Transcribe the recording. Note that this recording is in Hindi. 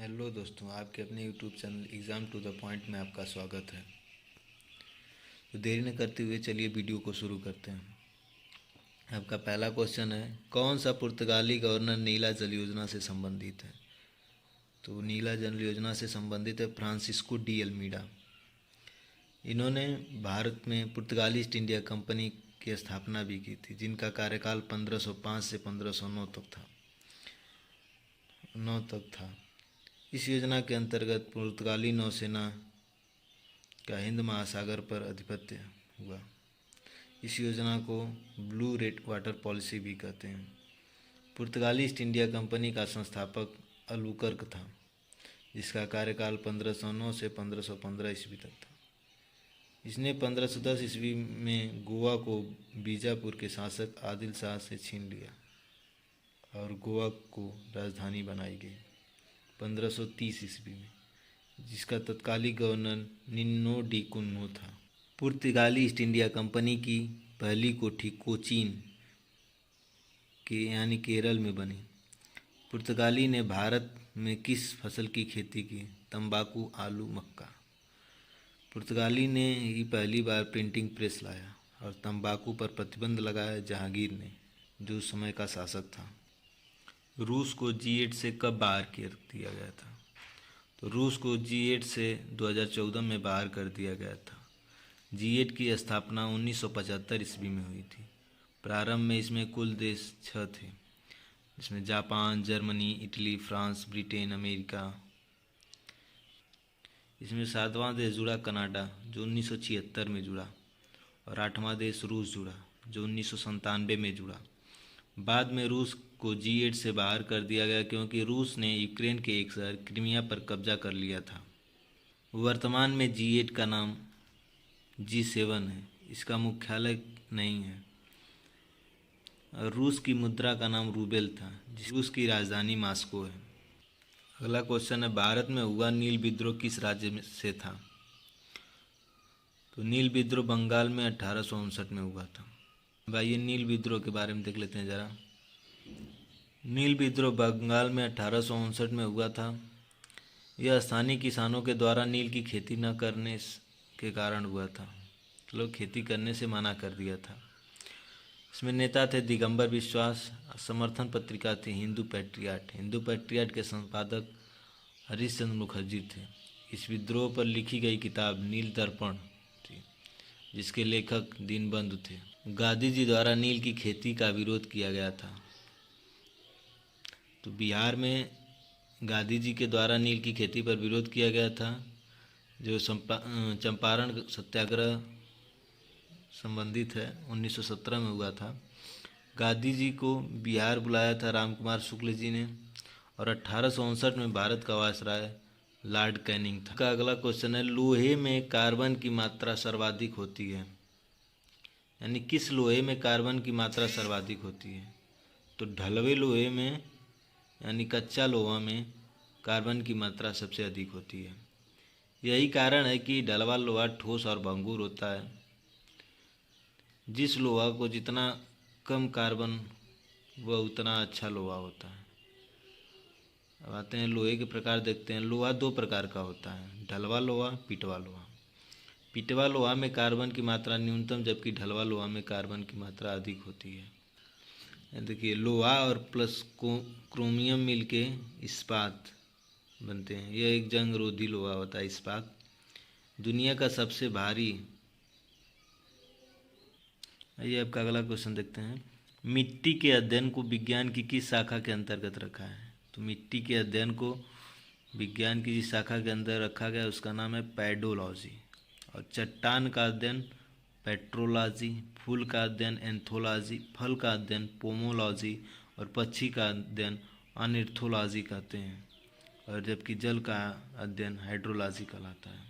हेलो दोस्तों, आपके अपने YouTube channel exam to the point में आपका स्वागत है। तो देरी न करते हुए चलिए वीडियो को शुरू करते हैं। आपका पहला क्वेश्चन है, कौन सा पुर्तगाली गवर्नर नीला जल योजना से संबंधित है? तो नीला जल योजना से संबंधित है फ्रांसिस्को डी अल्मीडा। इन्होंने भारत में पुर्तगाली ईस्ट इंडिया कंपनी की स्थापना भी की थी, जिनका कार्यकाल 1505 से 1509 तक था। इस योजना के अंतर्गत पुर्तगाली नौसेना का हिंद महासागर पर आधिपत्य हुआ। इस योजना को ब्लू रेड वाटर पॉलिसी भी कहते हैं। पुर्तगाली ईस्ट इंडिया कंपनी का संस्थापक अल्बुकर्क था, जिसका कार्यकाल 1509 से 1515 ईस्वी तक था। इसने 1510 ईस्वी में गोवा को बीजापुर के शासक आदिल शाह से छीन लिया और गोवा को राजधानी बनाई गई 1530 ईस्वी में, जिसका तत्कालीन गवर्नर निन्नो डी कुन्नो था। पुर्तगाली ईस्ट इंडिया कंपनी की पहली कोठी कोचीन के यानी केरल में बनी। पुर्तगाली ने भारत में किस फसल की खेती की? तंबाकू, आलू, मक्का। पुर्तगाली ने ही पहली बार प्रिंटिंग प्रेस लाया और तंबाकू पर प्रतिबंध लगाया जहांगीर ने, जो उस समय का शासक था। रूस को G8 से कब बाहर कर दिया गया था? तो रूस को G8 से 2014 में बाहर कर दिया गया था। G8 की स्थापना 1975 ईस्वी में हुई थी। प्रारंभ में इसमें कुल देश 6 थे, जिसमें Japan, Germany, Italy, France, Britain, America. इसमें 7वां देश जुड़ा कनाडा, जो 1976 में जुड़ा, और 8वां देश रूस जुड़ा, जो 1997 में जुड़ा। बाद में रूस को G8 से बाहर कर दिया गया क्योंकि रूस ने यूक्रेन के एक शहर क्रीमिया पर कब्जा कर लिया था। वर्तमान में G8 का नाम G7 है। इसका मुख्यालय नहीं है। और रूस की मुद्रा का नाम रूबेल था, रूस की राजधानी मॉस्को है। अगला क्वेश्चन है, भारत में हुआ नील विद्रोह किस राज्य से था? तो नील विद्रोह बंगाल में 1859 में हुआ था। भाई नील विद्रोह के बारे में देख लेते हैं ज़रा। नील विद्रोह बंगाल में 1859 में हुआ था। यह स्थानीय किसानों के द्वारा नील की खेती न करने के कारण हुआ था। लोग खेती करने से मना कर दिया था। इसमें नेता थे दिगंबर विश्वास। समर्थन पत्रिका थी हिंदू पैट्रियाट। हिंदू पैट्रियाट के संपादक हरीश चंद्र मुखर्जी थे। इस विद्रोह पर लिखी गई किताब नील दर्पण थी, जिसके लेखक दीनबंधु थे। गांधी जी द्वारा नील की खेती का विरोध किया गया था। तो बिहार में गांधी जी के द्वारा नील की खेती पर विरोध किया गया था, जो चंपारण सत्याग्रह संबंधित है, 1917 में हुआ था। गांधी जी को बिहार बुलाया था रामकुमार शुक्ल जी ने, और 1859 में भारत का वायसराय लॉर्ड कैनिंग था। का अगला क्वेश्चन है, लोहे में कार्बन की मात्रा सर्वाधिक होती है, यानी किस लोहे में कार्बन की मात्रा सर्वाधिक होती है? तो ढलवे लोहे में यानी कच्चा लोहा में कार्बन की मात्रा सबसे अधिक होती है। यही कारण है कि ढलवा लोहा ठोस और भंगुर होता है। जिस लोहा को जितना कम कार्बन वह उतना अच्छा लोहा होता है। अब आते हैं लोहे के प्रकार देखते हैं। लोहा 2 प्रकार का होता है, ढलवा लोहा, पिटवा लोहा। पिटवा लोहा में कार्बन की मात्रा न्यूनतम, जबकि ढलवा लोहा में कार्बन की मात्रा अधिक होती है। देखिए, लोहा और प्लस क्रोमियम मिलके इस्पात बनते हैं। यह एक जंग रोधी लोहा होता है इस्पात। दुनिया का सबसे भारी। आइए आपका अगला क्वेश्चन देखते हैं। मिट्टी के अध्ययन को विज्ञान की किस शाखा के अंतर्गत रखा है? तो मिट्टी के अध्ययन को विज्ञान की जिस शाखा के अंदर रखा गया उसका नाम है पैडोलॉजी। और चट्टान का अध्ययन पेट्रोलॉजी, फूल का अध्ययन एंथोलॉजी, फल का अध्ययन पोमोलॉजी, और पक्षी का अध्ययन ऑर्निथोलॉजी कहते हैं। और जबकि जल का अध्ययन हाइड्रोलॉजी कहलाता है।